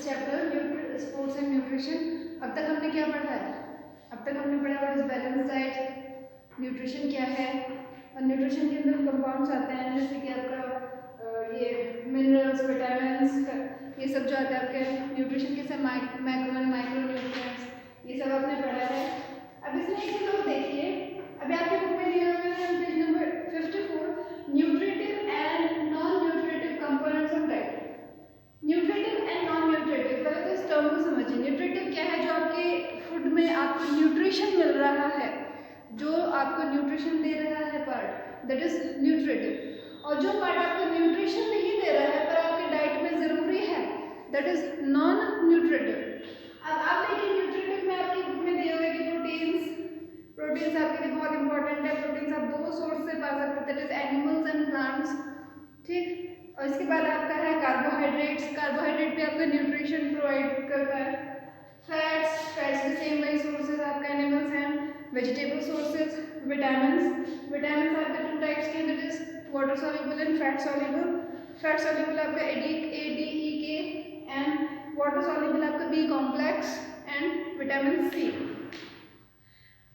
Chapter sports and nutrition. अब तक हमने क्या पढ़ा है? अब तक हमने पढ़ा what is balance diet, nutrition क्या है, और न्यूट्रिशन के अंदर कंपाउंड्स आते हैं जैसे कि आपका ये मिनरल्स, विटामिन्स, ये सब जो आते हैं आपके न्यूट्रिशन के साथ मैक्रो एंड माइक्रो न्यूट्रिएंट्स, ये सब आपने पढ़ा है। अब इसमें एक चीज और देखिए, अभी आपके बुक में दिया हुआ है page number 54, nutritive and non nutritive components of diet. Nutritive and non nutritive, पहले तो इस टर्म को समझिए। न्यूट्रिटिव क्या है? जो आपके फूड में आपको न्यूट्रिशन मिल रहा है, जो आपको न्यूट्रिशन दे रहा है पार्ट, दैट इज न्यूट्रिटिव। और जो पार्ट आपको न्यूट्रिशन नहीं दे रहा है पर आपके डाइट में जरूरी है, दैट इज नॉन न्यूट्रिटिव। अब आप देखिए न्यूट्रिटिव में आपकी बुक में दिए हुए कि प्रोटीन्स आपके लिए बहुत इंपॉर्टेंट है। प्रोटीन्स आप दो सोर्स से पा सकते हैं, that is animals and plants, ठीक। और इसके बाद आपका है कार्बोहाइड्रेट्स। कार्बोहाइड्रेट भी आपका न्यूट्रिशन प्रोवाइड करता है। फैट्स के सेम वही सोर्सेज आपका animals and vegetable sources. Vitamins आपके टू टाइप्स के, that is water soluble and fat soluble. Fat soluble आपका ADEK एंड वाटर सॉल्युबल आपका B complex and vitamin C।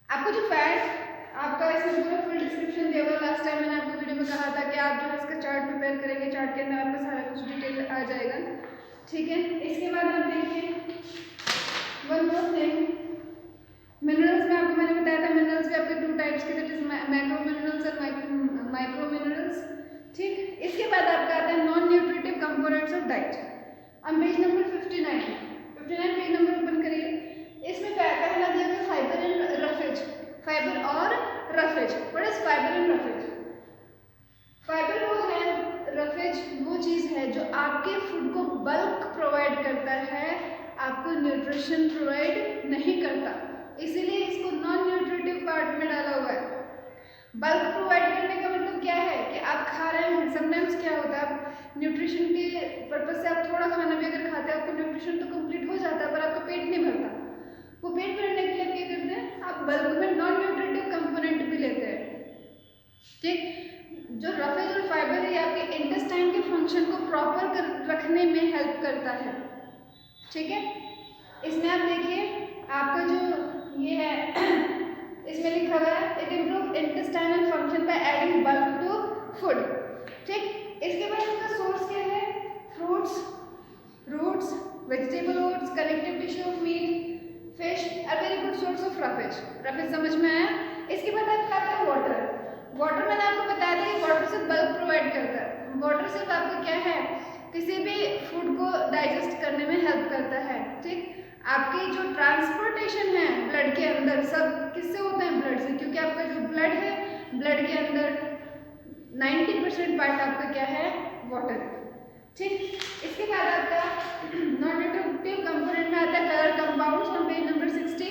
आपको जो फैट आपका इसमें पूरा फुल डिस्क्रिप्शन दिया हुआ, लास्ट टाइम मैंने आपको वीडियो में कहा था कि आप जो है इसका चार्ट प्रिपेयर करेंगे, चार्ट के अंदर आपका सारा कुछ डिटेल आ जाएगा, ठीक है। इसके बाद आप देखिए वन मोर थिंग, मिनरल्स में आपको मैंने बताया था, मिनरल्स भी आपके टू टाइप्स के, दैट इज मैक्रो मिनरल्स और माइक्रो मिनरल्स, ठीक। इसके बाद आपका आता है non nutritive components of diet. अब page number 59 page number open करिए। इसमें पहला दिया हुआ फाइबर एंड रफेज। फाइबर और roughage, what is fibre and roughage? Fibre वो है, रफेज वो चीज है जो आपके फूड को बल्क प्रोवाइड करता है, आपको न्यूट्रिशन प्रोवाइड नहीं करता, इसीलिए इसको नॉन न्यूट्रिटिव पार्ट में डाला हुआ है। बल्क प्रोवाइड करने का मतलब क्या है कि आप खा रहे हैं, समटाइम्स क्या होता है आप न्यूट्रिशन के पर्पज से आप थोड़ा खाना भी अगर खाते हैं, आपको न्यूट्रिशन तो कंप्लीट हो जाता है पर आपका पेट नहीं भरता। वो पेट भरने के लिए क्या करते हैं, आप बल्क में नॉन न्यूट्रिटिव कंपोनेंट भी लेते हैं, ठीक। जो रफेज और फाइबर है आपके इंटेस्टाइन के फंक्शन को प्रॉपर रखने में हेल्प करता है, ठीक है। इसमें आप देखिए आपका जो ये है इसमें लिखा हुआ है it improve intestinal function by adding bulk to food, ठीक। इसके बाद इसका सोर्स क्या है? Fruits, roots, vegetable oats, connective tissue of meat, fish are very good source of roughage. Roughage समझ में आया? इसके बाद आपका आता है वाटर। वाटर मैंने आपको बताया था कि वाटर से बल्क प्रोवाइड करता है। वाटर सिर्फ आपका क्या है, किसी भी फूड को डाइजेस्ट करने में हेल्प करता है, ठीक। आपकी जो ट्रांसपोर्टेशन है ब्लड के अंदर, सब किससे होता है? ब्लड से, क्योंकि आपका जो ब्लड है, ब्लड के अंदर 90% पार्ट आपका क्या है? वाटर, ठीक। इसके बाद आपका नॉन न्यूट्रिटिव कंपोनेंट में आता है colour compounds on page number 60।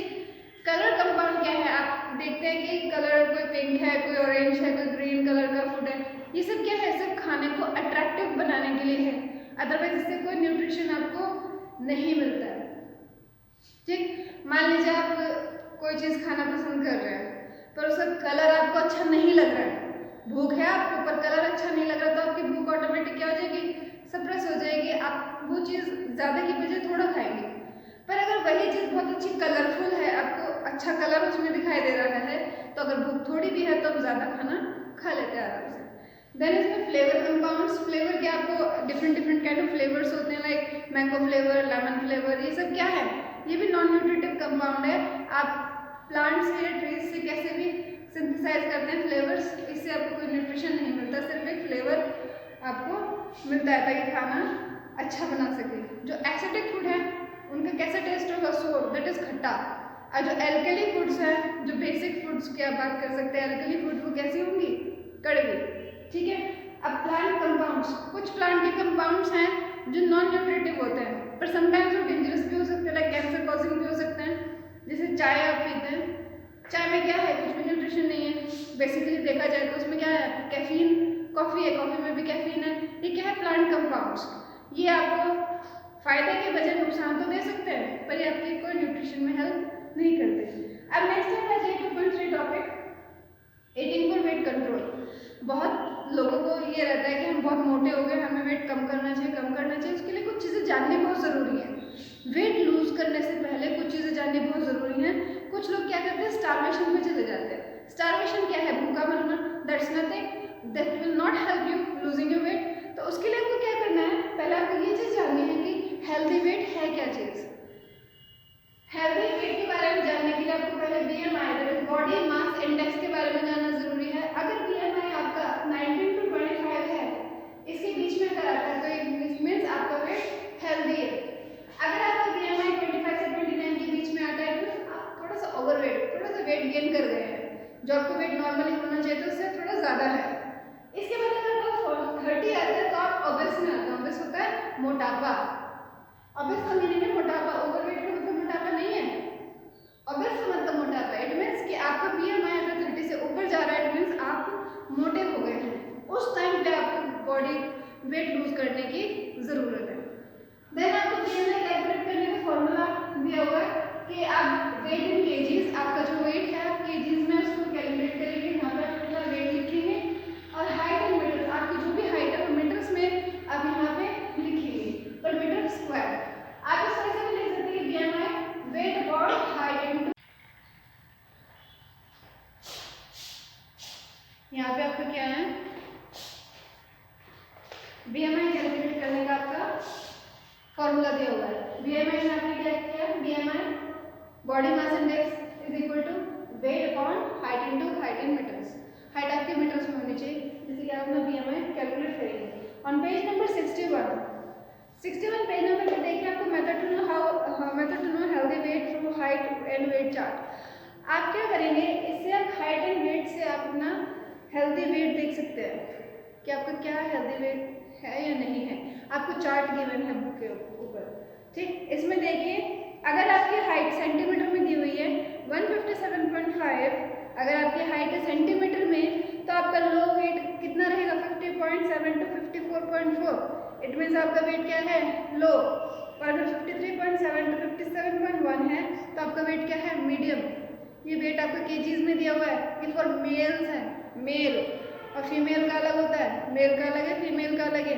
Colour compound क्या है? आप देखते हैं कि कलर कोई पिंक है, कोई ऑरेंज है, कोई ग्रीन कलर का फूड है, ये सब क्या है? सब खाने को अट्रैक्टिव बनाने के लिए है, अदरवाइज इससे कोई न्यूट्रिशन आपको नहीं मिलता है, ठीक। मान लीजिए आप कोई चीज़ खाना पसंद कर रहे हैं पर उसका कलर आपको अच्छा नहीं लग रहा है, भूख है आपको पर कलर अच्छा नहीं लग रहा, तो आपकी भूख ऑटोमेटिक क्या हो जाएगी? सप्रेस हो जाएगी, आप वो चीज़ ज़्यादा की बजाय थोड़ा खाएंगे। पर अगर वही चीज़ बहुत अच्छी कलरफुल है, आपको अच्छा कलर उसमें दिखाई दे रहा है, तो अगर भूख थोड़ी भी है तो आप ज़्यादा खाना खा लेते हैं आराम से। देन इसमें फ्लेवर कंपाउंड्स। फ्लेवर क्या, आपको डिफरेंट काइंड ऑफ फ्लेवर्स होते हैं, like mango flavour, lemon flavour, ये सब क्या है? ये भी नॉन न्यूट्रिटिव कंपाउंड है। आप प्लांट्स से या ट्रीज से कैसे भी सिंथेसाइज करते हैं फ्लेवर्स, इससे आपको कोई न्यूट्रिशन नहीं मिलता, सिर्फ एक फ्लेवर आपको मिलता है ताकि खाना अच्छा बना सके। जो एसिडिक फूड है उनका कैसा टेस्ट होगा? सोर, दैट इज खट्टा। और जो एल्कली फूड्स हैं, जो बेसिक फूड्स की आप बात कर सकते हैं, एल्कली फूड वो कैसी होंगी? कड़वी, ठीक है। अब प्लांट कंपाउंड्स, कुछ प्लांट के कंपाउंड्स हैं जो नॉन न्यूट्रिटिव होते हैं पर समटाइम्स वो डेंजरस भी हो सकते हैं, लाइक कैंसर कॉजिंग भी हो सकते हैं। जैसे चाय आप पीते हैं, चाय में क्या है? कुछ भी न्यूट्रिशन नहीं है, बेसिकली देखा जाए तो उसमें क्या है? कैफीन। कॉफ़ी है, कॉफ़ी में भी कैफीन है, ये क्या है? Plant compounds. ये आपको फायदे के बजाय नुकसान तो दे सकते हैं पर ये आपके कोई न्यूट्रिशन में हेल्प नहीं करते। अब नेक्स्ट है 2.3 टॉपिक 18 पर वेट कंट्रोल। बहुत लोगों को ये रहता है कि हम बहुत मोटे हो गए, हमें वेट कम करना चाहिए, उसके लिए कुछ चीज़ें जाननी बहुत ज़रूरी है। करने से पहले कुछ चीज़ें जाननी बहुत ज़रूरी हैं। कुछ लोग क्या करते हैं, स्टार्वेशन में चले जाते हैं। स्टार्वेशन क्या है, भूखा मरना, that's nothing, that will not help you losing your weight. तो उसके लिए आपको क्या करना है, पहले आपको ये चीज़ जाननी है कि हेल्दी वेट है क्या चीज़। हेल्दी वेट के बारे में जानने के लिए आपको पहले BMI that is body mass index के बारे में जानना जरूरी है। अगर BMI आपका 19 to 25 है, इसके बीच में अगर आता है तो इट मींस आपका वेट हेल्दी है। अगर आपका BMI 25 से 29 के बीच में आता है तो आप थोड़ा सा ओवरवेट, थोड़ा सा वेट गेन कर गए हैं, जो आपको वेट नॉर्मली होना चाहिए तो उससे थोड़ा ज़्यादा है। इसके बाद अगर आपका 30 आता है तो आप ओबेस में आते हैं। ओबेस होता है मोटापा। ओबेस का मीनिंग है मोटापा, ओवरवेट का मतलब मोटापा नहीं है। ओबेस का मतलब मोटापा, इट मींस कि आपका BMI अगर 30 से ऊपर जा रहा है, इट मींस आप मोटे हो गए हैं। उस टाइम पे आपको बॉडी वेट लूज करने की जरूरत है। देन आपको BMI कैलकुलेट करने का फॉर्मूला दिया हुआ है कि आप वेट इन केजीज, आपका जो वेट है आप केजीज में उसको कैलकुलेट करेंगे, यहाँ पर अपना वेट लिखेंगे, और हाइट इन मीटर्स, आपकी जो भी हाइट है वो मीटर्स में आप यहाँ पे लिखेंगे पर मीटर स्क्वायर। आप इस तरह से भी लिख सकते हैं BMI wait upon height into, यहाँ पे आपका क्या है BMI कैलकुलेट करने का आपका फॉर्मूला दिया हुआ है। BMI में आपने क्या किया, BMI body mass index is equal to weight upon height into height in meters. Height आपके मीटर्स में होनी चाहिए, जैसे कि आप अपना BMI कैलकुलेट करेंगे। On page number 61 page number पे देखिए आपको method to know healthy weight through height and weight chart. आप क्या करेंगे, इससे आप हाइट एंड वेट से आप अपना हेल्दी वेट देख सकते हैं कि आपका क्या हेल्दी वेट है या नहीं है। आपको चार्ट गिवन है बुक के ऊपर, ठीक। इसमें देखिए अगर आपकी हाइट सेंटीमीटर में दी हुई है 157.5, अगर आपकी हाइट है सेंटीमीटर में तो आपका लो वेट कितना रहेगा 50.7 to 54.4। इट मीन्स आपका वेट क्या है, लो। और अगर 53.7 to 57.1 है तो आपका वेट क्या है, मीडियम। ये वेट आपका केजीज में दिया हुआ है, ये फॉर मेल्स है, मेल, और फीमेल का अलग होता है, मेल का अलग है, फीमेल का अलग है।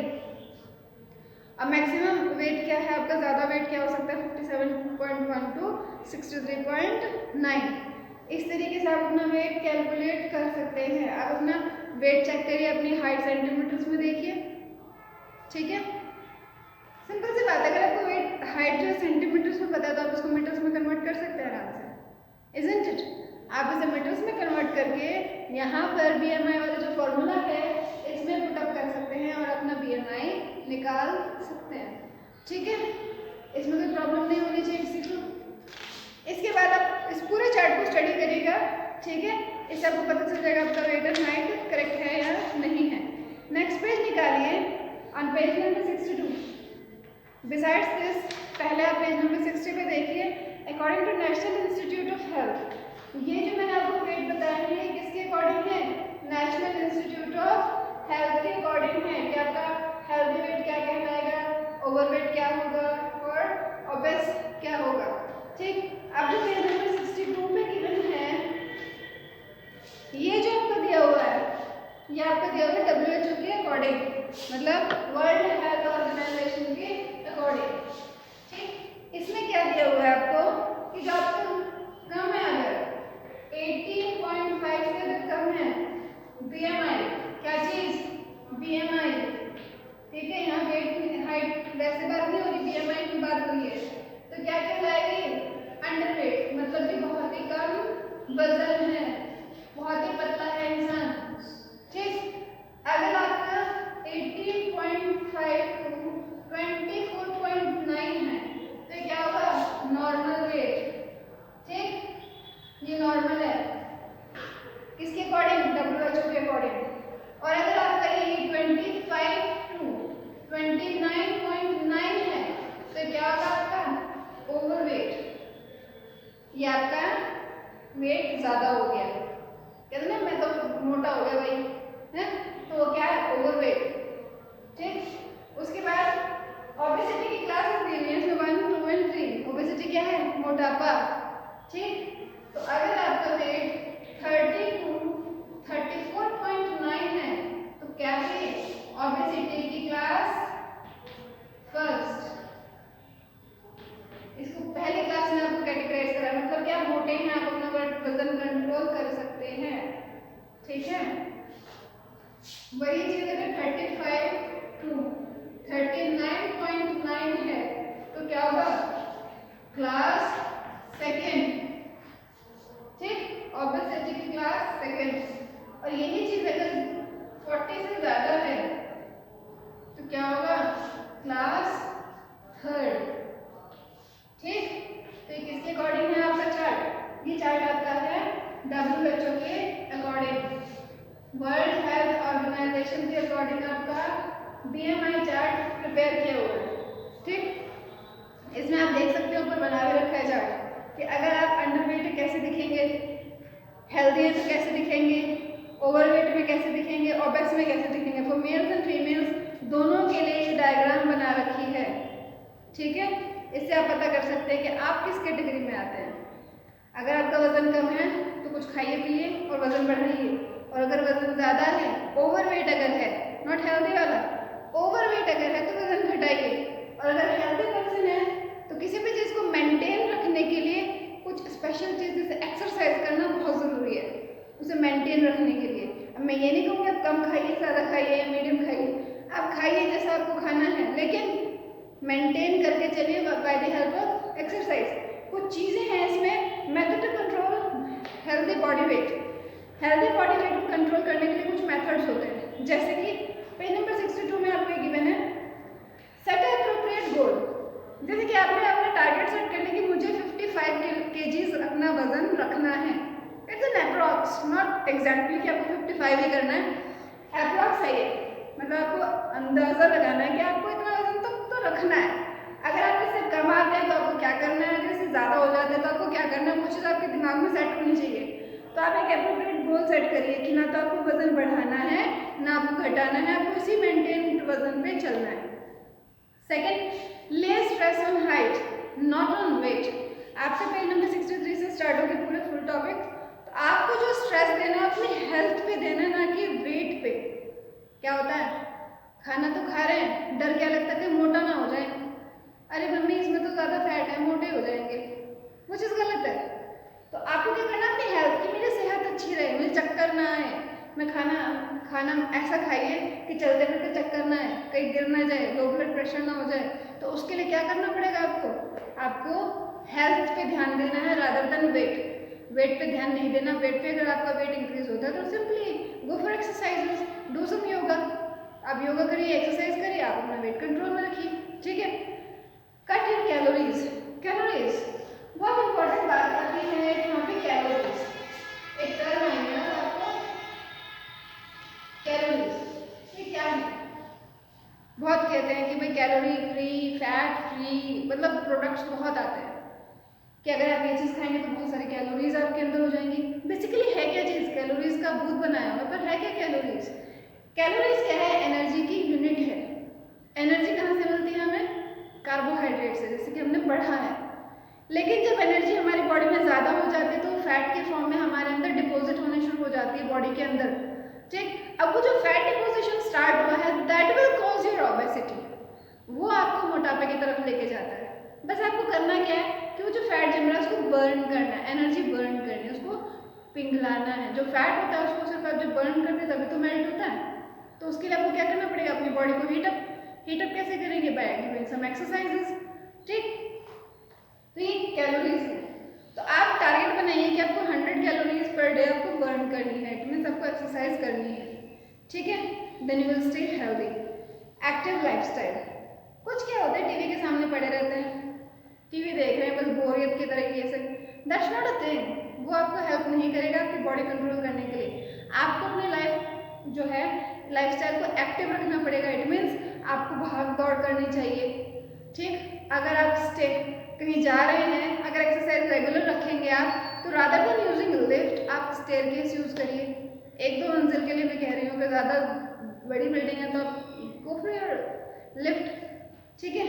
अब मैक्सिमम वेट क्या है आपका, ज़्यादा वेट क्या हो सकता है 57.1 to 63.9। इस तरीके से आप अपना वेट कैलकुलेट कर सकते हैं। आप अपना वेट चेक करिए, अपनी हाइट सेंटीमीटर्स में देखिए, ठीक है। सिंपल सी बात है, अगर आपको वेट हाइट जो है सेंटीमीटर्स में पता है तो आप उसको मीटर्स में कन्वर्ट कर सकते हैं आराम से, इजंट इट। आप इसे मीटर्स में कन्वर्ट करके यहाँ पर BMI वाला जो फॉर्मूला है इसमें पुटअप कर सकते हैं और अपना BMI निकाल सकते हैं, ठीक है। इसमें कोई प्रॉब्लम नहीं होनी चाहिए किसी को। इसके बाद आप इस पूरे चार्ट को स्टडी करिएगा, ठीक है। इससे आपको पता चल जाएगा आपका वेट एंड हाइट करेक्ट है या नहीं है। नेक्स्ट पेज निकालिए, on page number 62। Besides this, पहले आप पेज नंबर 60 पे देखिए, according to National Institute of Health, ये जो मैंने आपको वेट बताया है ये किसके अकॉर्डिंग है, नेशनल इंस्टीट्यूट ऑफ हेल्थ के अकॉर्डिंग है कि आपका हेल्दी वेट क्या कहलाएगा, ओवरवेट क्या होगा और ओबेस क्या होगा, ठीक। अब जो पेज नंबर 62 पे गिवन है, ये जो आपको दिया हुआ है ये आपको दिया हुआ है WHO के अकॉर्डिंग, मतलब वर्ल्ड हेल्थ ऑर्गेनाइजेशन के अकॉर्डिंग, ठीक। इसमें क्या दिया हुआ है आपको कि जो आपको कम है अगर 18.5 से अगर कम है BMI, क्या चीज BMI, ठीक है। यहाँ वेट हाइट वैसे बात नहीं हो रही, BMI की बात हो रही है, तो क्या कहलाएगी, अंडरवेट, मतलब कि बहुत ही कम वजन है, बहुत ही पतला है इंसान, ठीक। अगर आपका 18.5 to 24.9 है तो क्या होगा, नॉर्मल वेट, ठीक। ये नॉर्मल है किसके अकॉर्डिंग, WHO के अकॉर्डिंग। और अगर आपका ये 25 to 29.9 है तो क्या होगा आपका, ओवरवेट, ये आपका वेट ज्यादा हो गया, कहते ना मैं तो मोटा हो गया भाई है, तो वो क्या है, ओवरवेट, ठीक। उसके बाद ओबेसिटी की क्लासेस दी हुई है, इसमें 1, 2 and 3। ओबेसिटी क्या है, मोटापा, ठीक। तो अगर आपका वेट 30 to 34.9 है तो क्या है, ओबेसिटी की क्लास फर्स्ट। इसको पहले ठीक है, वही चीज अगर 35 टू 39.9 है तो क्या होगा, क्लास सेकेंड। ठीक, ऑब्वियसली की क्लास सेकेंड। और यही चीज अगर 40 से ज्यादा है तो क्या होगा, क्लास थर्ड। ठीक, तो ये किसके अकॉर्डिंग है आपका चार्ट, ये चार्ट आपका है WHO के अकॉर्डिंग, वर्ल्ड हेल्थ ऑर्गेनाइजेशन के अकॉर्डिंग आपका BMI चार्ट प्रिपेयर किया हुआ है। ठीक, इसमें आप देख सकते हो ऊपर बना के रखा है चार्ट कि अगर आप अंडरवेट है कैसे दिखेंगे, हेल्दी है तो कैसे दिखेंगे, ओवरवेट में कैसे दिखेंगे, ओबेस में कैसे दिखेंगे। फॉर मेल्स एंड फीमेल्स दोनों के लिए ये डायग्राम बना रखी है। ठीक है, इससे आप पता कर सकते हैं कि आप किस कैटेगरी में आते हैं। अगर आपका वजन कम है तो कुछ खाइए पिए और वजन बढ़ाइए, और अगर वजन ज़्यादा है, ओवरवेट अगर है, नॉट हेल्दी वाला, ओवरवेट अगर है तो वजन घटाइए। और अगर हेल्दी पर्सन है तो किसी भी चीज़ को मेंटेन रखने के लिए कुछ स्पेशल चीज़ जैसे एक्सरसाइज करना बहुत ज़रूरी है उसे मेंटेन रखने के लिए। अब मैं ये नहीं कहूँगी आप कम खाइए, ज़्यादा खाइए या मीडियम खाइए, आप खाइए जैसा आपको खाना है, लेकिन मेंटेन करके चलिए by the help of exercise. कुछ चीज़ें हैं इसमें method to control healthy body weight. Healthy body weight को कंट्रोल करने के लिए कुछ मेथड्स होते हैं, जैसे कि पेज नंबर 62 में आपको गिवन है सेट एप्रोप्रिएट गोल। जैसे कि आपने अपना टारगेट सेट कर लिया कि मुझे 55 kgs अपना वजन रखना है। It's an approx, not exactly कि आपको 55 ही करना है, अप्रॉक्स है ये, मतलब आपको अंदाजा लगाना है कि आपको इतना वजन तो रखना है। अगर आप इससे कम आते हैं तो आपको क्या करना है, अगर इससे ज़्यादा हो जाता है तो आपको क्या करना है, कुछ चीज़ आपके दिमाग में सेट होनी चाहिए। तो आप एक एप्रोप्रिएट गोल सेट करिए कि ना तो आपको वजन बढ़ाना है ना आपको घटाना है, आपको इसी मेंटेन वजन पे चलना है। Second, lay stress on height not on weight. आपके पेज नंबर 63 से स्टार्ट होगी पूरे फुल टॉपिक। तो आपको जो स्ट्रेस देना है अपनी हेल्थ पे देना है, ना कि वेट पे। क्या होता है, खाना तो खा रहे हैं, डर क्या लगता है कि मोटा ना हो जाए, अरे मम्मी इसमें तो ज़्यादा फैट है, मोटे हो जाएंगे, वो चीज़ गलत है। तो आपको क्या करना है अपनी हेल्थ की, मेरी सेहत अच्छी रहे, मुझे चक्कर ना आए, मैं खाना ऐसा खाइए कि चलते फिरते चक्कर ना आए, कहीं गिर ना जाए, लो ब्लड प्रेशर ना हो जाए। तो उसके लिए क्या करना पड़ेगा आपको हेल्थ पे ध्यान देना है रादर देन वेट। वेट पे ध्यान नहीं देना। वेट पे अगर आपका वेट इंक्रीज होता है तो simply go for exercises, do some yoga. आप योगा करिए, एक्सरसाइज करिए, आप अपना वेट कंट्रोल में रखिए। ठीक है, कट योर कैलोरीज। कैलोरीज बहुत इंपॉर्टेंट बात आती है यहाँ पे, कैलोरीज एक टर्म आएगा आपको, कैलोरीज ये क्या है। बहुत कहते हैं कि भाई कैलोरी फ्री, फैट फ्री, मतलब प्रोडक्ट्स बहुत आते हैं कि अगर आप ये चीज़ खाएंगे तो बहुत सारी कैलोरीज आपके अंदर हो जाएंगी। बेसिकली है क्या चीज़, कैलोरीज का भूत बनाया हुआ है, पर है क्या कैलोरीज। कैलोरीज क्या है, एनर्जी की यूनिट है। एनर्जी कहाँ से मिलती है हमें, कार्बोहाइड्रेट से, जैसे कि हमने पढ़ा है। लेकिन जब एनर्जी हमारी बॉडी में ज़्यादा हो जाती है तो फैट के फॉर्म में हमारे अंदर डिपॉजिट होने शुरू हो जाती है बॉडी के अंदर। ठीक, अब वो जो फैट डिपोजिशन स्टार्ट हुआ है that will cause your obesity, वो आपको मोटापे की तरफ लेके जाता है। बस आपको करना क्या है कि वो जो फैट जम रहा है उसको बर्न करना है, एनर्जी बर्न करनी है, उसको पिघलाना है। जो फैट होता है उसको सिर्फ आप जब बर्न करते हैं तभी तो मेल्ट होता है। तो उसके लिए आपको क्या करना पड़ेगा, अपनी बॉडी को हीटअप कैसे करेंगे, बाय डूइंग सम एक्सरसाइजेस। ठीक, तो ये कैलोरीज है। तो आप टारगेट बनाइए कि आपको 100 कैलोरीज पर डे आपको बर्न करनी है, इट मीन्स आपको एक्सरसाइज करनी है। ठीक है, then you will stay healthy. Active lifestyle, कुछ क्या होता है टीवी के सामने पड़े रहते हैं, टीवी देख रहे हैं बस बोरियत की तरह, ये सब दैट्स नॉट अ थिंग। वो आपको हेल्प नहीं करेगा आपकी बॉडी कंट्रोल करने के लिए। आपको अपनी लाइफ जो है लाइफस्टाइल को एक्टिव रखना पड़ेगा। इट मीन्स आपको भाग दौड़ करनी चाहिए। ठीक, अगर आप कहीं जा रहे हैं, अगर एक्सरसाइज रेगुलर रखेंगे आप, तो रादर देन यूजिंग लिफ्ट आप स्टेयरकेस यूज करिए। 1-2 मंजिल के लिए मैं कह रही हूँ, अगर ज़्यादा बड़ी बिल्डिंग है तो आप गो फॉर योर लिफ्ट। ठीक है,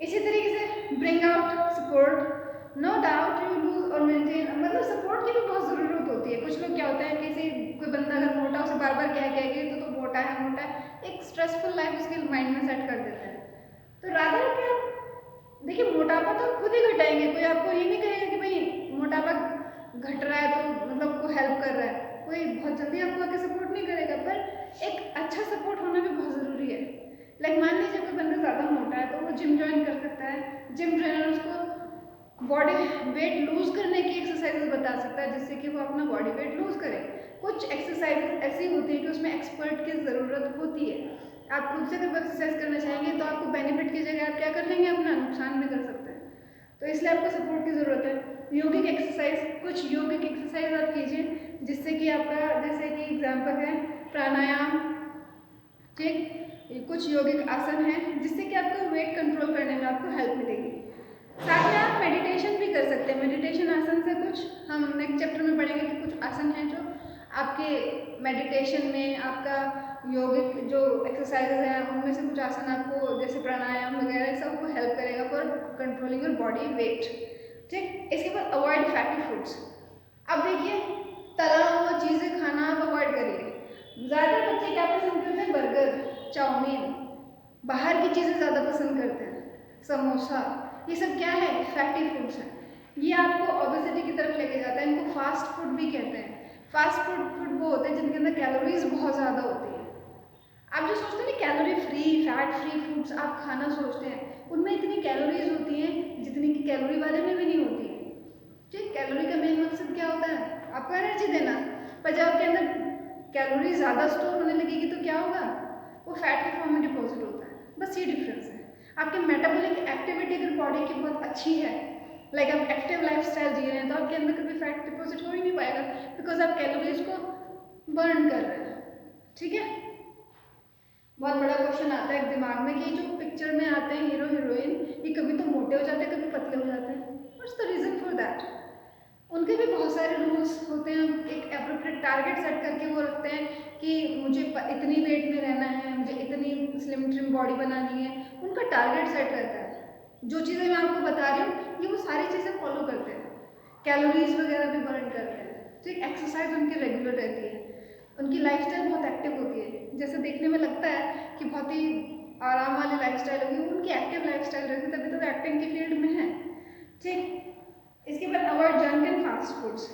इसी तरीके से bring out support. No doubt you lose और मेंटेन, मतलब सपोर्ट की भी बहुत ज़रूरत होती है। कुछ लोग क्या होता है, कोई बंदा अगर मोटा उसे बार बार कह के तो मोटा है, एक स्ट्रेसफुल लाइफ उसके माइंड में सेट कर देता है। तो रादर क्या, देखिए मोटापा तो खुद ही घटाएंगे, कोई आपको ये नहीं कहेगा कि भाई मोटापा घट रहा है तो मतलब को हेल्प कर रहा है। कोई बहुत जल्दी आपको आके सपोर्ट नहीं करेगा, पर एक अच्छा सपोर्ट होना भी बहुत ज़रूरी है। लाइक मान लीजिए कोई बंदा ज़्यादा मोटा है तो वो जिम ज्वाइन कर सकता है, जिम ट्रेनर उसको बॉडी वेट लूज़ करने की एक्सरसाइजेज बता सकता है जिससे कि वो अपना बॉडी वेट लूज़ करे। कुछ एक्सरसाइजेज ऐसी होती है कि उसमें एक्सपर्ट की ज़रूरत होती है। आप खुद से जब एक्सरसाइज करना चाहेंगे तो आपको बेनिफिट की जगह आप क्या कर लेंगे, अपना नुकसान भी कर सकते हैं। तो इसलिए आपको सपोर्ट की ज़रूरत है। योगिक एक्सरसाइज, कुछ योगिक एक्सरसाइज आप कीजिए जिससे कि आपका, जैसे कि एग्जाम्पल है प्राणायाम, ठीक, कुछ योगिक आसन है जिससे कि आपको वेट कंट्रोल करने में आपको हेल्प मिलेगी। साथ में आप मेडिटेशन भी कर सकते हैं। मेडिटेशन आसन से कुछ हम नेक्स्ट चैप्टर में पढ़ेंगे कि कुछ आसन हैं जो आपके मेडिटेशन में, आपका योगिक जो एक्सरसाइजेज हैं उनमें से कुछ आसन आपको, जैसे प्राणायाम वगैरह, सबको हेल्प करेगा for controlling your body weight. ठीक, इसके बाद अवॉइड फैटी फूड्स। अब देखिए, तला हुआ चीज़ें खाना आप अवॉइड करिए। ज़्यादातर बच्चे क्या पसंद करते हैं, बर्गर, चाउमीन, बाहर की चीज़ें ज़्यादा पसंद करते हैं, समोसा, ये सब क्या है, फैटी फूड्स हैं। ये आपको ओबेसिटी की तरफ लेके जाता है। इनको फास्ट फूड भी कहते हैं। फास्ट फूड वो होते हैं जिनके अंदर कैलोरीज बहुत ज़्यादा होती है। आप जो सोचते हैं ना calorie free, fat free foods आप खाना सोचते हैं, उनमें इतनी कैलोरीज होती हैं जितनी कि कैलोरी वाले में भी नहीं होती है। ठीक, कैलोरी का मेन मकसद क्या होता है, आपको एनर्जी देना। पर जब आपके अंदर कैलोरी ज़्यादा स्टोर होने लगेगी तो क्या होगा, वो फैट के फॉर्म में डिपॉजिट होता है। बस ये डिफरेंस है। आपकी मेटाबॉलिक एक्टिविटी अगर बॉडी की बहुत अच्छी है, लाइक आप एक्टिव लाइफस्टाइल जी रहे हैं, तो आपके अंदर कभी फैट डिपॉजिट हो ही नहीं पाएगा, बिकॉज आप कैलोरीज को बर्न कर रहे हैं। ठीक है, बहुत बड़ा क्वेश्चन आता है दिमाग में कि जो पिक्चर में आते हैं हीरो हीरोइन, ये कभी तो मोटे हो जाते हैं, कभी पतले हो जाते हैं। What's the reason for that? उनके भी बहुत सारे रूल्स होते हैं। एक एप्रोप्रिएट टारगेट सेट करके वो रखते हैं कि मुझे इतनी वेट में रहना है, मुझे इतनी स्लिम ट्रिम बॉडी बनानी है। उनका टारगेट सेट रहता है। जो चीज़ें मैं आपको बता रही हूँ ये वो सारी चीज़ें फॉलो करते हैं। कैलोरीज वगैरह भी बर्न करते हैं। ठीक, एक्सरसाइज उनकी रेगुलर रहती है। उनकी लाइफस्टाइल बहुत एक्टिव होती है। जैसे देखने में लगता है कि बहुत ही आराम वाली लाइफस्टाइल होगी, उनकी एक्टिव लाइफस्टाइल रहती है, तभी तो एक्टिंग की फील्ड में है। ठीक, इसके बाद avoid junk and fast foods.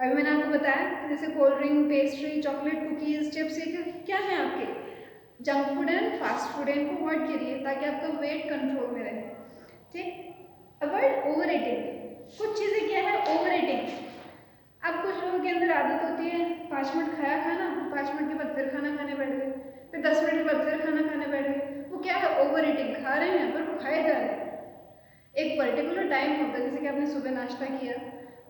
अभी मैंने आपको बताया जैसे cold drink, pastry, chocolate, cookies, chips, ये क्या है आपके junk food and fast food, इनको अवॉइड करिए ताकि आपका वेट कंट्रोल में रहे। ठीक, अवॉइड ओवर ईटिंग। कुछ चीज़ें क्या है, ओवर ईटिंग। अब कुछ लोगों के अंदर आदत होती है 5 मिनट खाया खाना, 5 मिनट के बाद फिर खाना खाने बैठ गए, फिर 10 मिनट के बाद फिर खाना खाने बैठ गए। वो क्या है, ओवर ईटिंग। खा रहे हैं पर वो खाए जा रहे हैं। एक पर्टिकुलर टाइम होता है, जैसे कि आपने सुबह नाश्ता किया,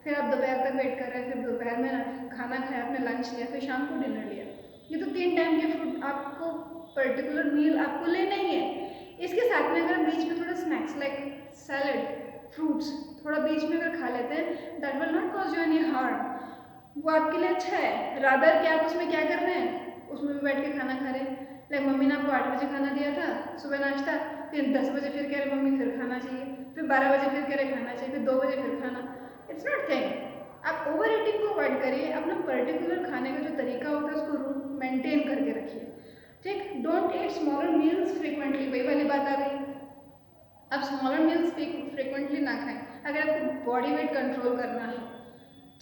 फिर आप दोपहर तक वेट कर रहे हैं, फिर दोपहर में खाना खाया, आपने लंच लिया, फिर शाम को डिनर लिया। ये तो 3 टाइम के फूड, आपको पर्टिकुलर मील आपको लेना ही है। इसके साथ में अगर बीच में थोड़ा स्नैक्स लाइक सैलड, फ्रूट्स थोड़ा बीच में अगर खा लेते हैं, that will not cause you any harm. वो आपके लिए अच्छा है। रादर कि आप उसमें क्या कर रहे हैं, उसमें भी बैठ के खाना खा रहे हैं। लाइक मम्मी ने आपको 8 बजे खाना दिया था सुबह नाश्ता, फिर 10 बजे फिर कह रहे मम्मी फिर खाना चाहिए, फिर 12 बजे फिर कह रहे खाना चाहिए, फिर 2 बजे फिर खाना। It's not thing. आप ओवर ईटिंग को अवॉइड करिए। अपना पर्टिकुलर खाने का जो तरीका होता है उसको मेंटेन करके रखिए। ठीक, don't eat smaller meals frequently. वही वाली बात आ गई, आप स्मॉलर मील्स फ्रिक्वेंटली ना खाएं अगर आपको बॉडी वेट कंट्रोल करना है।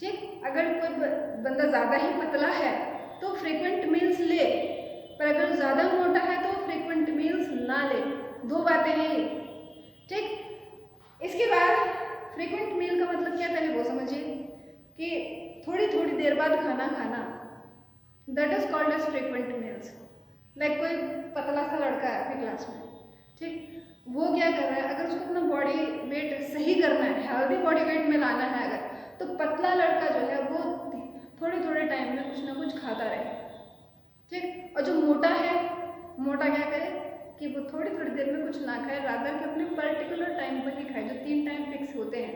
ठीक, अगर कोई बंदा ज़्यादा ही पतला है तो फ्रिक्वेंट मील्स ले, पर अगर ज़्यादा मोटा है तो फ्रिक्वेंट मील्स ना ले। 2 बातें हैं ये। ठीक, इसके बाद फ्रिक्वेंट मील का मतलब क्या, पहले वो समझिए कि थोड़ी थोड़ी देर बाद खाना खाना, that is called as frequent meals. Like कोई पतला सा लड़का है आपकी क्लास में, ठीक, वो क्या कर रहा है, अगर उसको अपना बॉडी वेट सही करना है, हेल्दी बॉडी वेट में लाना है अगर, तो पतला लड़का जो है वो थोड़े थोड़े टाइम में कुछ ना कुछ खाता रहे। ठीक, और जो मोटा है, मोटा क्या करे कि वो थोड़ी थोड़ी देर में कुछ ना खाए, रादर कि अपने पर्टिकुलर टाइम पर ही खाए, जो 3 टाइम फिक्स होते हैं।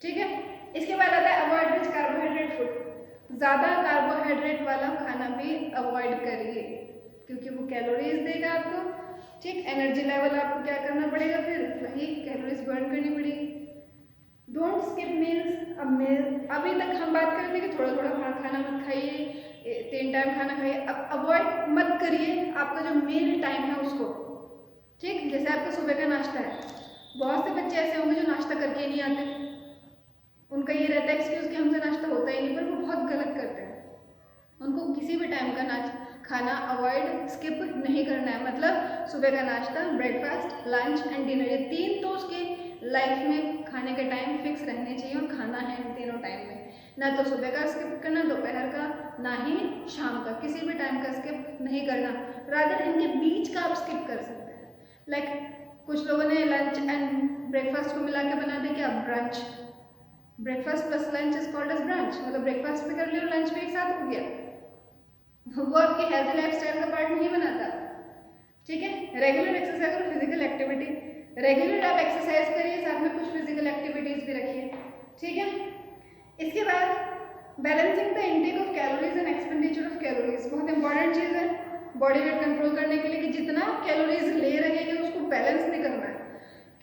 ठीक है, इसके बाद आता है अवॉइड रिच कार्बोहाइड्रेट फूड। ज़्यादा कार्बोहाइड्रेट वाला खाना भी अवॉइड करिए क्योंकि वो कैलोरीज देगा आपको। ठीक, एनर्जी लेवल आपको क्या करना पड़ेगा, फिर वही कैलोरीज बर्न करनी पड़ेगी। Don't skip meals. अब अभी तक हम बात कर रहे थे कि थोड़ा थोड़ा खाना मत खाइए, 3 टाइम खाना खाइए। अब अवॉइड मत करिए आपका जो मील टाइम है उसको। ठीक, जैसे आपका सुबह का नाश्ता है, बहुत से बच्चे ऐसे होंगे जो नाश्ता करके ही नहीं आते। उनका ये रहता है एक्सक्यूज कि हमसे नाश्ता होता ही नहीं, पर वो बहुत गलत करते हैं। उनको किसी भी टाइम का खाना अवॉइड स्किप नहीं करना है। मतलब सुबह का नाश्ता, ब्रेकफास्ट, लंच एंड डिनर, ये 3 तो उसके लाइफ में खाने के टाइम फिक्स रहने चाहिए और खाना है इन तीनों टाइम में। ना तो सुबह का स्किप करना, दोपहर का, ना ही शाम का, किसी भी टाइम का स्किप नहीं करना। रादर इनके बीच का आप स्किप कर सकते हैं। लाइक कुछ लोगों ने लंच एंड ब्रेकफास्ट को मिला के बना दिया क्या, brunch. Breakfast plus lunch is called as brunch, मतलब ब्रेकफास्ट भी कर लिया और लंच भी एक साथ हो गया। वो आपकी हेल्थी लाइफस्टाइल का पार्ट नहीं बनाता। ठीक है, रेगुलर एक्सरसाइज और फिजिकल एक्टिविटी, रेगुलर आप एक्सरसाइज करिए, साथ में कुछ फिजिकल एक्टिविटीज भी रखिए। ठीक है, इसके बाद balancing the intake of calories and expenditure of calories, बहुत इंपॉर्टेंट चीज़ है बॉडी वेट कंट्रोल करने के लिए कि जितना आप कैलोरीज ले रहे हैं उसको बैलेंस नहीं करना है।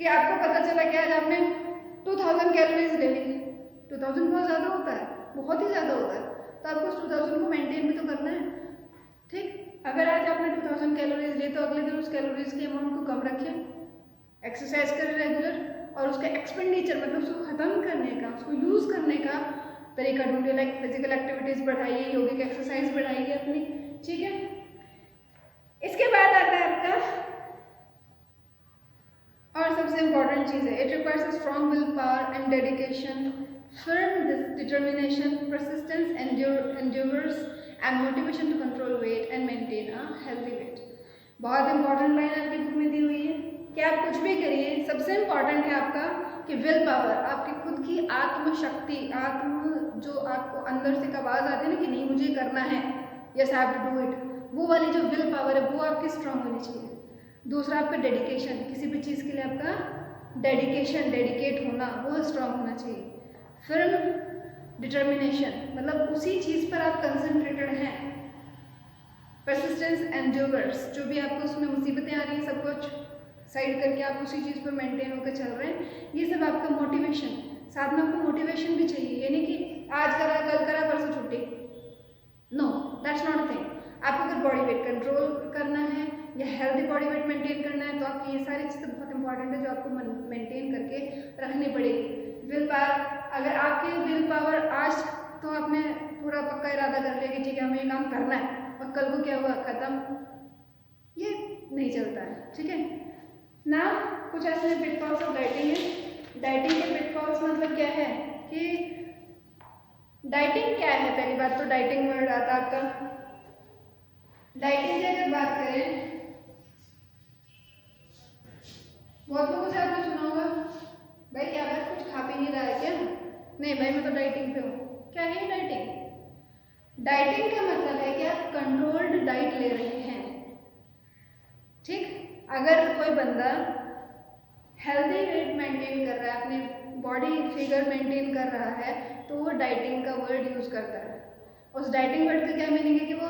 कि आपको पता चला कि आज आपने 2000 कैलोरीज ले ली, 2000 बहुत ज़्यादा होता है, बहुत ही ज़्यादा होता है, तो आपको उस 2000 को मेंटेन भी तो करना है। ठीक, अगर आज आपने 2000 कैलोरीज ली तो अगले दिन उस कैलोरीज के अमाउंट को कम रखिए, एक्सरसाइज करें रेगुलर, और उसका एक्सपेंडिचर मतलब उसको ख़त्म करने का, उसको यूज़ करने का तरीका ढूंढिए। लाइक फिजिकल एक्टिविटीज़ बढ़ाइए, योगिक एक्सरसाइज बढ़ाइए अपनी। ठीक है, इसके बाद आता है आपका और सबसे इम्पॉर्टेंट चीज़ है, it requires a strong will power and dedication, firm determination, persistence, endurance and motivation to control weight and maintain a healthy weight। बहुत इंपॉर्टेंट लाइन आपकी बुक में दी हुई है कि आप कुछ भी करिए, सबसे इम्पॉर्टेंट है आपका कि विल पावर, आपकी खुद की आत्मशक्ति, जो आपको अंदर से आवाज़ आती है ना कि नहीं मुझे करना है, yes I have to do it, वो वाली जो विल पावर है वो आपकी स्ट्रांग होनी चाहिए। दूसरा आपका डेडिकेशन, किसी भी चीज़ के लिए आपका डेडिकेशन, डेडिकेट होना, वो स्ट्रांग होना चाहिए। फिर डिटर्मिनेशन, मतलब उसी चीज़ पर आप कंसंट्रेटेड हैं। परसिस्टेंस, एंड्योरेंस, जो भी आपको उसमें मुसीबतें आ रही हैं सब कुछ साइड करके आप उसी चीज़ पर मेंटेन होकर चल रहे हैं, ये सब आपका मोटिवेशन। साथ में आपको मोटिवेशन भी चाहिए, यानी कि आज करा कल करा परसों छुट्टी, no that's not a thing. आपको अगर बॉडी वेट कंट्रोल करना है या हेल्दी बॉडी वेट मेंटेन करना है तो आपकी ये सारी चीज़ें बहुत इंपॉर्टेंट है जो आपको मेंटेन करके रखनी पड़ेगी। विल पावर, अगर आपकी विल पावर आज तो आपने पूरा पक्का इरादा कर लिया कि ठीक है हमें ये काम करना है और कल को क्या हुआ खत्म, ये नहीं चलता है। ठीक है ना, कुछ ऐसे पिटफॉल्स ऑफ डाइटिंग है। डाइटिंग के पिटफॉल्स मतलब क्या है कि डाइटिंग क्या है, पहली बात तो डाइटिंग वर्ड आता है आपका। डाइटिंग की अगर बात करें, बहुत लोगों से आपने सुना होगा भाई क्या बात कुछ खा पी नहीं रहा है क्या, नहीं भाई मैं तो डाइटिंग पे हूँ। क्या है डाइटिंग? डाइटिंग का मतलब है कि आप कंट्रोल्ड डाइट ले रहे हैं। ठीक, अगर कोई बंदा हेल्दी वेट मेंटेन कर रहा है, अपनी बॉडी फिगर मेंटेन कर रहा है, तो वो डाइटिंग का वर्ड यूज़ करता है। उस डाइटिंग वर्ड का क्या मीनिंग है कि वो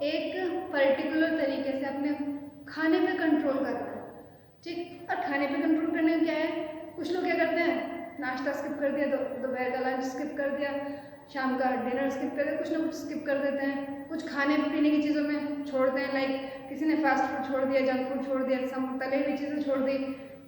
एक पर्टिकुलर तरीके से अपने खाने पे कंट्रोल कर रहा है। ठीक, और खाने पे कंट्रोल करने में क्या है, कुछ लोग क्या करते हैं नाश्ता स्किप कर दिया, दोपहर का लंच स्किप कर दिया, शाम का डिनर स्किप कर दिया, कुछ ना कुछ स्किप कर देते हैं, कुछ खाने पीने की चीज़ों में छोड़ते हैं। लाइक किसी ने फास्ट फूड छोड़ दिया, जंक फूड छोड़ दिया, सम तले हुई चीज़ें छोड़ दी।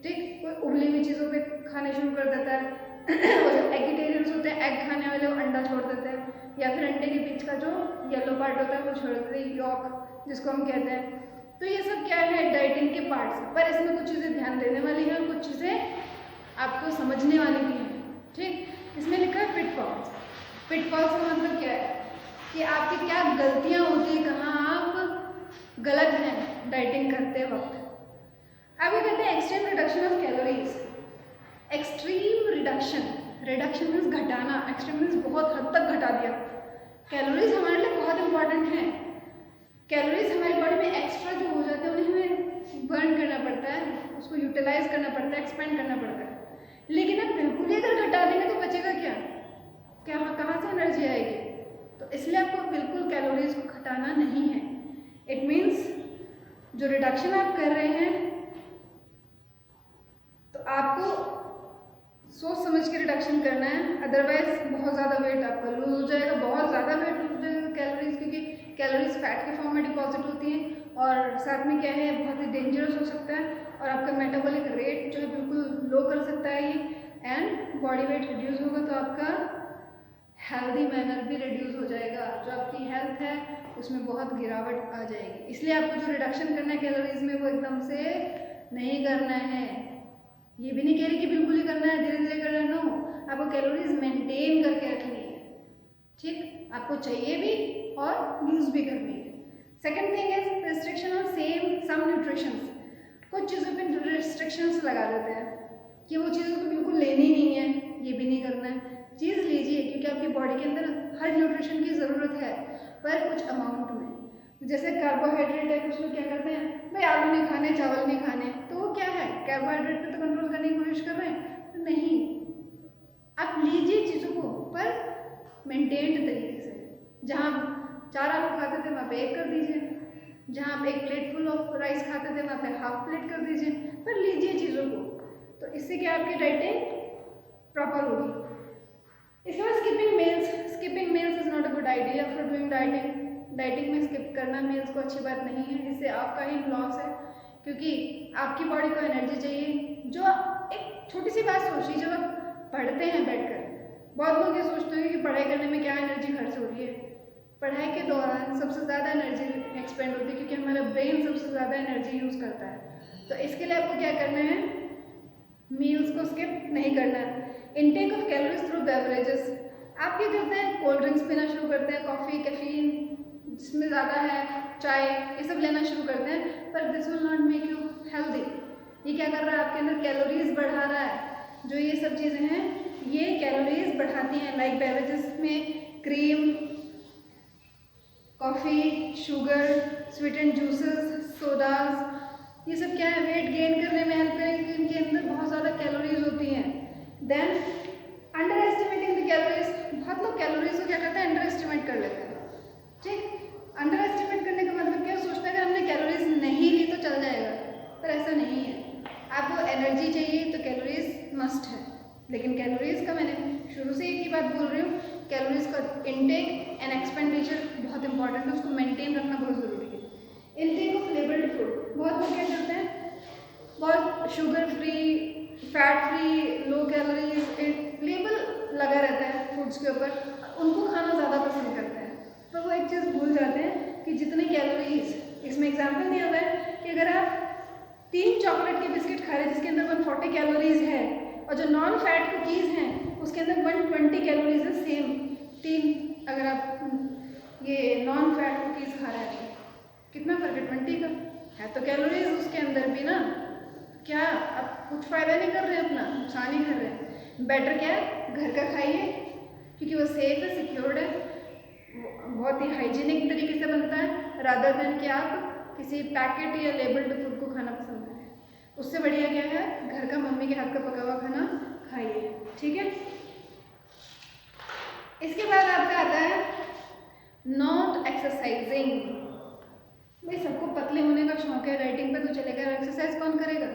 ठीक, कोई उबली हुई चीज़ों पे खाने शुरू कर देता है वो जो एगिटेरियंस होते हैं, एग खाने वाले, वो अंडा छोड़ देते हैं, या फिर अंडे के बीच का जो येलो पार्ट होता है वो छोड़ देते हैं, यॉक जिसको हम कहते हैं। तो ये सब क्या है डाइटिंग के पार्ट्स, पर इसमें कुछ चीज़ें ध्यान देने वाली हैं और कुछ चीज़ें आपको समझने वाली भी हैं। ठीक, इसमें लिखा है पिटफॉल्स। पिटफॉल्स का मतलब क्या है कि आपकी क्या गलतियाँ होती हैं, कहाँ आप गलत हैं डाइटिंग करते वक्त। अब ये कहते हैं extreme reduction of calories. Extreme reduction, reduction means घटाना, एक्सट्रीम मीन्स बहुत हद तक घटा दिया। कैलोरीज हमारे लिए बहुत इंपॉर्टेंट हैं। कैलोरीज हमारी बॉडी में एक्स्ट्रा जो हो जाते हैं उन्हें हमें बर्न करना पड़ता है, उसको यूटिलाइज करना पड़ता है, एक्सपेंड करना पड़ता है। लेकिन अब बिल्कुल ही अगर घटा देंगे तो बचेगा क्या, क्या कहाँ से एनर्जी आएगी? तो इसलिए आपको बिल्कुल कैलोरीज को घटाना नहीं है। इट मीन्स जो रिडक्शन आप कर रहे हैं तो आपको सोच समझ के रिडक्शन करना है, अदरवाइज बहुत ज़्यादा वेट आपका लूज हो जाएगा, बहुत ज़्यादा वेट लूज हो जाएगा कैलोरीज, क्योंकि कैलोरीज फैट के फॉर्म में डिपॉजिट होती हैं और साथ में क्या है बहुत ही डेंजरस हो सकता है और आपका मेटाबॉलिक रेट जो है बिल्कुल लो कर सकता है ये, एंड बॉडी वेट रिड्यूस होगा तो आपका हेल्दी मैनर भी रिड्यूस हो जाएगा, जो आपकी हेल्थ है उसमें बहुत गिरावट आ जाएगी। इसलिए आपको जो रिडक्शन करना है कैलोरीज में वो एकदम से नहीं करना है। ये भी नहीं कह रही कि बिल्कुल ही करना है, धीरे धीरे करना है, नो, आपको कैलोरीज मेंटेन करके रखनी है, ठीक, आपको चाहिए भी और यूज भी करनी है। Second thing is restriction on some nutritions. कुछ चीज़ों पे रिस्ट्रिक्शंस लगा देते हैं कि वो चीज़ों को बिल्कुल लेनी नहीं है, ये भी नहीं करना है। चीज़ लीजिए क्योंकि आपकी बॉडी के अंदर हर न्यूट्रिशन की ज़रूरत है, पर कुछ अमाउंट में। जैसे कार्बोहाइड्रेट है, कुछ लोग क्या करते हैं, भाई आलू नहीं खाने, चावल नहीं खाने, तो वो क्या है, कार्बोहाइड्रेट पे तो कंट्रोल करने की कोशिश कर रहे हैं, तो नहीं, आप लीजिए चीज़ों को पर मेंटेन्ड तरीके से। जहाँ 4 आलू खाते थे वहाँ पे 1 कर दीजिए, जहाँ आप 1 प्लेट फुल ऑफ राइस खाते थे वहाँ पे हाफ प्लेट कर दीजिए, पर लीजिए चीज़ों को, तो इससे क्या आपकी डाइटिंग प्रॉपर होगी। इसके बाद skipping meals. Skipping meals is not a good idea for doing dieting. Dieting में स्किप करना मील्स को अच्छी बात नहीं है, इससे आपका ही लॉस है, क्योंकि आपकी बॉडी को एनर्जी चाहिए। जो एक छोटी सी बात सोचिए, जब आप पढ़ते हैं बैठकर, बहुत लोग ये सोचते हैं कि पढ़ाई करने में क्या एनर्जी खर्च हो रही है। पढ़ाई के दौरान सबसे ज़्यादा एनर्जी एक्सपेंड होती है, क्योंकि हमारा ब्रेन सबसे ज़्यादा एनर्जी यूज़ करता है। तो इसके लिए आपको क्या करना है, मील्स को स्किप नहीं करना है। Intake of calories through beverages. आप क्या करते हैं, कोल्ड ड्रिंक्स पीना शुरू करते हैं, कॉफ़ी, कैफीन जिसमें ज़्यादा है, चाय, ये सब लेना शुरू करते हैं, पर this will not make you healthy. ये क्या कर रहा है, आपके अंदर कैलोरीज बढ़ा रहा है। जो ये सब चीज़ें हैं ये कैलोरीज बढ़ाती हैं, लाइक बेवरेजेस में cream, coffee, sugar, sweetened juices, sodas, ये सब क्या है, वेट गेन करने में हेल्प करेंगे, क्योंकि इनके अंदर बहुत ज़्यादा कैलोरीज होती हैं। Then underestimating the calories. बहुत लोग कैलोरीज को क्या करते हैं, अंडर एस्टिमेट कर लेते हैं, ठीक। अंडर एस्टिमेट करने का मतलब क्या, सोचते हैं अगर हमने कैलोरीज नहीं ली तो चल जाएगा, पर ऐसा नहीं है। आपको एनर्जी चाहिए तो कैलोरीज मस्ट है, लेकिन कैलोरीज का मैंने शुरू से एक ही बात बोल रही हूँ, कैलोरीज का इनटेक एंड एक्सपेंडिचर बहुत इंपॉर्टेंट है, उसको मेंटेन रखना बहुत ज़रूरी है। Intake of labelled food. बहुत लोग क्या करते हैं, बहुत sugar free, fat free, low calories label लगा रहता है फूड्स के ऊपर, उनको खाना ज़्यादा पसंद करते हैं, पर वो एक चीज़ भूल जाते हैं कि जितने कैलोरीज, इसमें एग्जाम्पल दिया हुआ है कि अगर आप 3 चॉकलेट के बिस्किट खा रहे हैं जिसके अंदर 140 कैलोरीज है, और जो नॉन फैट कुकीज़ हैं उसके अंदर 120 कैलोरीज है, सेम 3, अगर आप ये नॉन फैट कुकीज़ खा रहे हैं कितना फर्क है, 20 का है, तो कैलोरीज उसके अंदर भी ना, क्या आप कुछ फ़ायदा नहीं कर रहे हैं, अपना नुकसान ही कर रहे हैं। बेटर क्या है, घर का खाइए, क्योंकि वो सेफ है, सिक्योर्ड है, बहुत ही हाइजीनिक तरीके से बनता है, रादर देन कि आप किसी पैकेट या लेबल्ड फूड को खाना पसंद करें। उससे बढ़िया क्या है, घर का मम्मी के हाथ का पका हुआ खाना खाइए, ठीक है। इसके बाद आपका आता है नॉट एक्सरसाइजिंग। भाई सबको पतले होने का शौक है, डाइटिंग पे तो चलेगा, एक्सरसाइज कौन करेगा।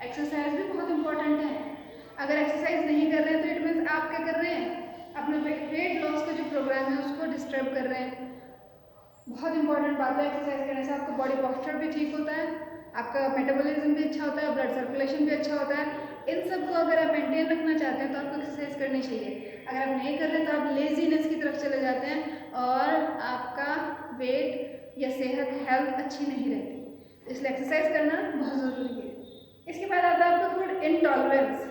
एक्सरसाइज भी बहुत इंपॉर्टेंट है। अगर एक्सरसाइज नहीं कर रहे हैं तो इट मीन्स आप क्या कर रहे हैं, अपने वेट लॉस का जो प्रोग्राम है उसको डिस्टर्ब कर रहे हैं। बहुत इंपॉर्टेंट बात है, एक्सरसाइज करने से आपका बॉडी पॉस्चर भी ठीक होता है, आपका मेटाबॉलिज्म भी अच्छा होता है, ब्लड सर्कुलेशन भी अच्छा होता है। इन सब को अगर आप मेंटेन रखना चाहते हैं तो आपको एक्सरसाइज करनी चाहिए। अगर आप नहीं कर रहे तो आप लेजीनेस की तरफ चले जाते हैं और आपका वेट या सेहत, हेल्थ अच्छी नहीं रहती, इसलिए एक्सरसाइज करना बहुत ज़रूरी है। इसके बाद आता है आपका फूड इनटॉलरेंस।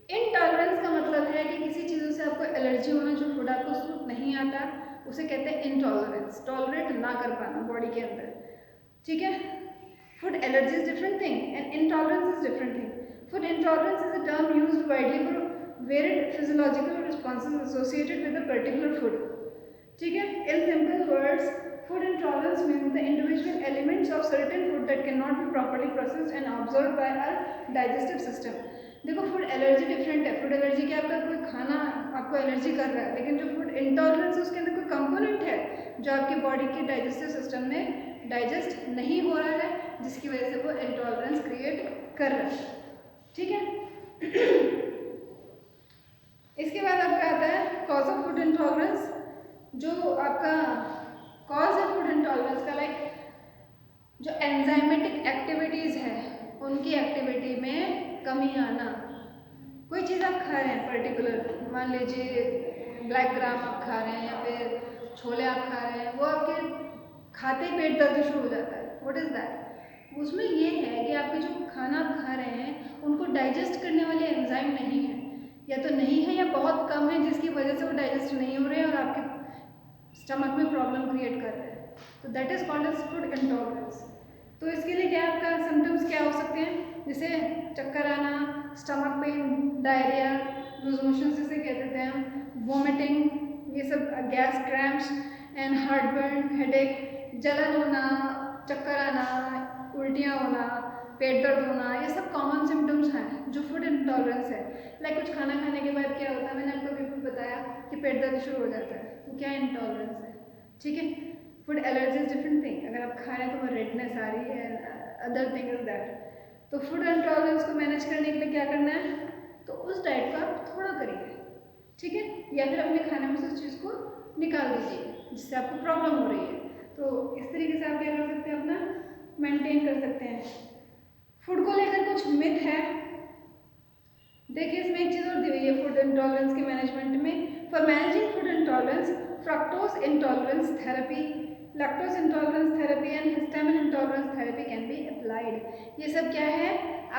इनटॉलरेंस का मतलब है कि किसी चीज़ों से आपको एलर्जी होना, जो फूड आपको सूट नहीं आता, उसे कहते हैं इनटॉलरेंस, टॉलरेट ना कर पाना बॉडी के अंदर, ठीक है। Food allergy is different thing and intolerance is different thing. Food intolerance is a term used widely for varied physiological responses associated with a particular food. ठीक है, in simple words, food intolerance means the individual elements of certain food that cannot be properly processed and absorbed by our digestive system. देखो food allergy different है। Food allergy क्या, आपका कोई खाना आपको allergy कर रहा है, लेकिन जो फूड इंटॉलरेंस है उसके अंदर कोई कंपोनेंट है जो आपकी बॉडी के डाइजेस्टिव सिस्टम में डाइजेस्ट नहीं हो रहा है, जिसकी वजह से वो इंटॉलरेंस क्रिएट कर रहा है, ठीक है। इसके बाद आपका आता है कॉज ऑफ फूड इंटॉलरेंस। जो आपका कॉज है फूड इंटॉलरेंस का, लाइक जो एंजाइमेटिक एक्टिविटीज़ है उनकी एक्टिविटी में कमी आना। कोई चीज़ आप खा रहे हैं पर्टिकुलर, मान लीजिए ब्लैक ग्राम आप खा रहे हैं या फिर छोले आप खा रहे हैं, वो आपके खाते ही पेट दर्द शुरू हो जाता है। What is that? उसमें ये है कि आपके जो खाना आप खा रहे हैं उनको डाइजेस्ट करने वाले एंजाइम नहीं है, या तो नहीं है या बहुत कम है, जिसकी वजह से वो डाइजेस्ट नहीं हो रहे हैं और आपके स्टमक में प्रॉब्लम क्रिएट कर रहे हैं। तो that is called as food intolerance. तो इसके लिए क्या आपका सिम्टम्स क्या हो सकते हैं, जैसे चक्कर आना, stomach pain, diarrhoea, loose motion जिसे कहते हैं हम, वोमिटिंग, ये सब, gas cramps and heartburn, headache, जलन होना, चक्कर आना, उल्टियाँ होना, पेट दर्द होना, ये सब कॉमन सिम्टम्स हैं जो फूड इंटॉलरेंस है। लाइक कुछ खाना खाने के बाद क्या होता है, मैंने आपको बिल्कुल बताया कि पेट दर्द शुरू हो जाता है, वो क्या इंटॉलरेंस है। ठीक है। Food allergy is different thing, अगर आप खा रहे हैं तो वो रेडनेस आ रही है, अदर थिंग इज दैट। तो फूड इंटॉलरेंस को मैनेज करने के लिए क्या करना है, तो उस डाइट को आप थोड़ा करिए, ठीक है, या फिर अपने खाने में से उस चीज़ को निकाल दीजिए जिससे आपको प्रॉब्लम हो रही है। तो इस तरीके से आप क्या कर सकते हैं, अपना मेंटेन कर सकते हैं। फूड को लेकर कुछ मिथ है, देखिए इसमें एक चीज़ और दी हुई है फूड इंटॉलरेंस के मैनेजमेंट में। For managing food intolerance, fructose intolerance therapy, lactose intolerance therapy and histamine intolerance therapy can be applied. ये सब क्या है,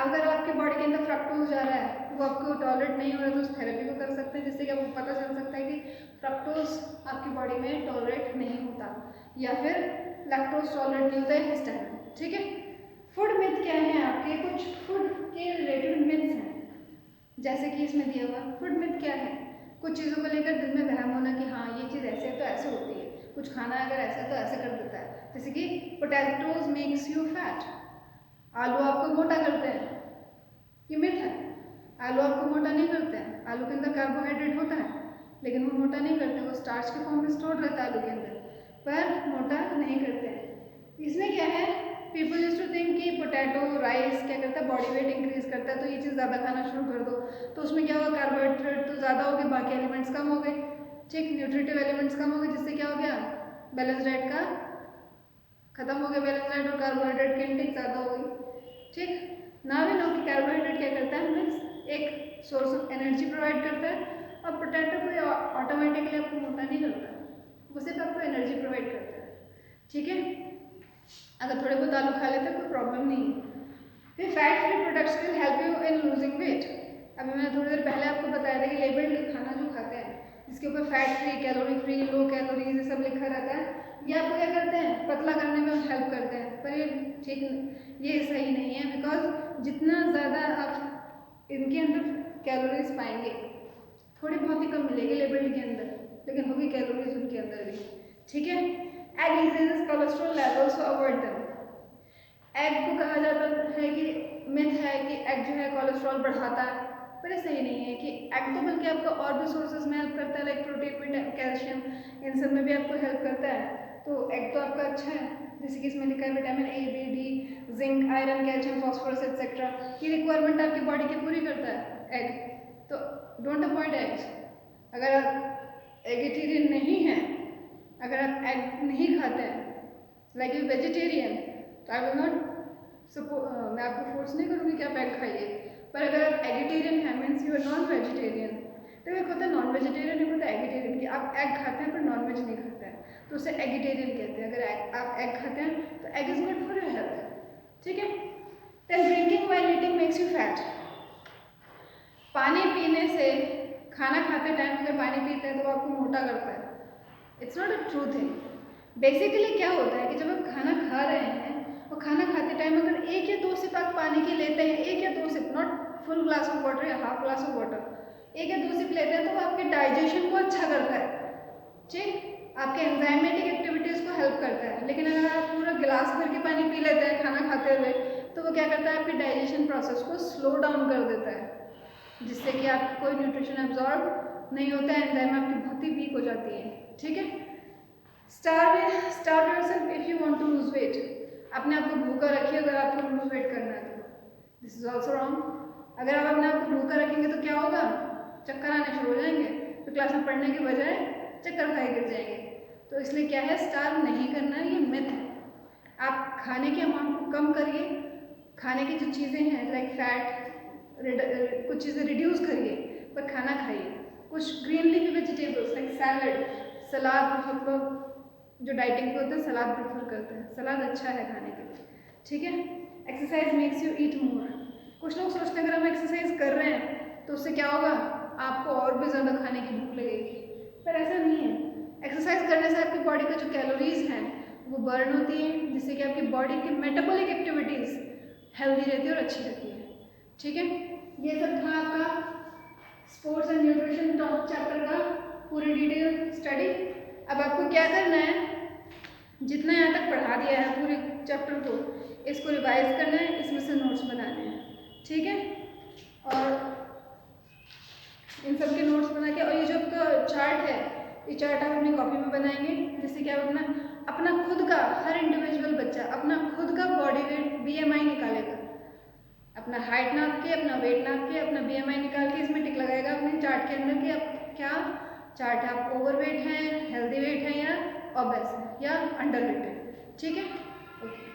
अगर आपके बॉडी के अंदर फ्रक्टोज जा रहा है, वो आपको टॉलरेट नहीं हो रहा, तो उस थेरेपी को कर सकते हैं, जिससे कि आपको पता चल सकता है कि फ्रक्टोज आपकी बॉडी में टॉलरेट नहीं होता, या फिर लैक्टोज टॉलरेट नहीं होता है, हिस्टामिन। ठीक है। फूड मिथ क्या है आपके, कुछ फूड के रिलेटेड मिथ्स हैं, जैसे कि इसमें दिया हुआ फूड मिथ क्या है, कुछ चीज़ों को लेकर दिल में वहम होना कि हाँ ये चीज़ ऐसे है तो ऐसे होती है, कुछ खाना अगर ऐसा है तो ऐसे कर देता है, जैसे कि पोटैटोज मेक्स यू फैट, आलू आपको मोटा करते हैं, ये मिथ है। आलू आपको मोटा नहीं करते हैं, आलू के अंदर कार्बोहाइड्रेट होता है लेकिन वो मोटा नहीं करते, वो स्टार्च के फॉर्म में स्टोर रहता है आलू के अंदर, पर मोटा नहीं करते हैं। इसमें क्या है, पीपल यूज्ड टू थिंक कि पोटैटो राइस क्या करता है, बॉडी वेट इंक्रीज करता है, तो ये चीज़ ज़्यादा खाना शुरू कर दो, तो उसमें क्या होगा, कार्बोहाइड्रेट तो ज़्यादा हो गए, बाकी एलिमेंट्स कम हो गए, ठीक, न्यूट्रिटिव एलिमेंट्स कम हो गए, जिससे क्या हो गया, बैलेंस डाइट का खत्म हो गया, बैलेंस डाइट और कार्बोहाइड्रेट की इंटेक ज़्यादा हो गई। ठीक, ना भी नो कि कार्बोहाइड्रेट क्या करता है, मीन्स एक सोर्स ऑफ एनर्जी प्रोवाइड करता है, और पोटैटो कोई ऑटोमेटिकली आपको मोटा नहीं करता, वो सिर्फ आपको एनर्जी प्रोवाइड करता है। ठीक है, अगर थोड़े बहुत आलू खा लेते हैं कोई प्रॉब्लम नहीं है। फिर fat free products will help you in losing weight. अभी मैंने थोड़ी देर पहले आपको बताया था कि लेबल्ड खाना जो खाते हैं जिसके ऊपर fat free, calorie free, low calories ये सब लिखा रहता है, ये आपको क्या करते हैं, पतला करने में हेल्प करते हैं, पर ये ठीक, ये सही नहीं है, बिकॉज जितना ज़्यादा आप इनके अंदर कैलोरीज पाएंगे, थोड़ी बहुत ही कम मिलेगी लेबल्ड के अंदर, लेकिन होगी कैलोरीज उनके अंदर भी। ठीक है। एग इंक्रीजेस कोलेस्ट्रॉल लेवल्स, सो अवॉइड देम। एग को कहा जाता है कि मिथ है कि एग जो है कोलेस्ट्रॉल बढ़ाता है, पर ये सही नहीं है कि एग तो बल्कि आपको और भी सोर्सेज में हेल्प करता है, लाइक प्रोटीन, कैल्शियम, इन सब में भी आपको हेल्प करता है, तो एग तो आपका अच्छा है, जैसे कि इसमें लिखा है vitamin A, B, D, zinc, iron, calcium, phosphorus etcetera, ये रिक्वायरमेंट आपकी बॉडी की पूरी करता है एग, तो डोंट अवॉइड एग्स। अगर आप एगिटेरियन नहीं हैं, अगर आप एग नहीं खाते हैं, लाइक यू वेजिटेरियन, तो आई विल नॉट मैं आपको फोर्स नहीं करूँगी कि आप एग खाइए, पर अगर आप एगिटेरियन हैं, means you are non vegetarian, तो एक होता है नॉन वेजिटेरियन, एक होता है एगिटेरियन, कि आप एग खाते हैं पर नॉन वेज नहीं खाते हैं, तो उसे एगिटेरियन कहते हैं। अगर आप एग खाते हैं तो egg is good for your health. ठीक है। Then drinking while eating makes you fat. पानी पीने से, खाना खाते टाइम अगर पानी पीते हैं तो वो आपको मोटा करता है, it's not a true thing. Basically क्या होता है कि जब आप खाना खा रहे हैं और खाना खाते टाइम अगर 1 या 2 सिप आप पानी के लेते हैं, 1 या 2 sip, not full glass of water या हाफ ग्लास ऑफ वाटर, 1 या 2 सिप लेते हैं तो वो आपके डाइजेशन को अच्छा करता है, ठीक, आपके एंजाइमेटिक एक्टिविटीज़ को हेल्प करता है। लेकिन अगर आप पूरा गिलास भर के पानी पी लेते हैं खाना खाते हुए, तो वो क्या करता है, आपके डाइजेशन प्रोसेस को स्लो डाउन कर देता है, जिससे कि आपको कोई न्यूट्रिशन एब्जॉर्ब नहीं होता है, एंजाइम आपकी बहुत ही वीक हो जाती है। ठीक है। starve yourself if you want to lose weight। अपने आप को भूखा रखिए अगर आपको लूज वेट करना है तो, दिस इज ऑल्सो रॉन्ग। अगर आप अपने आप को भूखा रखेंगे तो क्या होगा, चक्कर आने शुरू हो जाएंगे, तो क्लास में पढ़ने के बजाय चक्कर खाए गिर जाएंगे। तो इसलिए क्या है, स्टार्व नहीं करना है, ये मिथ है। आप खाने के अमाउंट को कम करिए, खाने की जो चीज़ें हैं लाइक फैट, कुछ चीज़ें रिड्यूस करिए, पर खाना खाइए। कुछ green leafy vegetables like salad, सलाद बहुत लोग जो डाइटिंग पे होते हैं सलाद प्रेफर करते हैं, सलाद अच्छा है खाने के लिए, ठीक है। एक्सरसाइज मेक्स यू ईट मोर। कुछ लोग सोचते हैं अगर हम एक्सरसाइज कर रहे हैं तो उससे क्या होगा, आपको और भी ज़्यादा खाने की भूख लगेगी, पर ऐसा नहीं है। एक्सरसाइज करने से आपकी बॉडी का जो कैलोरीज हैं वो बर्न होती है, जिससे कि आपकी बॉडी की मेटाबॉलिक एक्टिविटीज़ हेल्दी रहती है और अच्छी रहती है, ठीक है। ये सब था आपका स्पोर्ट्स एंड न्यूट्रिशन चैप्टर का पूरी डिटेल स्टडी। अब आपको क्या करना है, जितना यहाँ तक पढ़ा दिया है पूरे चैप्टर को, इसको रिवाइज करना है, इसमें से नोट्स बनाने हैं, ठीक है। और इन सब के नोट्स बना के, और ये जो आपका चार्ट है, ये चार्ट आप अपनी कॉपी में बनाएंगे, जिससे कि आप अपना खुद का, हर इंडिविजुअल बच्चा अपना खुद का बॉडी वेट BMI निकालेगा, अपना हाइट नाप के, अपना वेट नाप के, अपना BMI निकाल के इसमें टिक लगाएगा अपने चार्ट के अंदर कि आप क्या चार्ट है, आप ओवरवेट हैं, हेल्दी वेट है या ओबेस है या अंडर वेट है, ठीक है। ओके।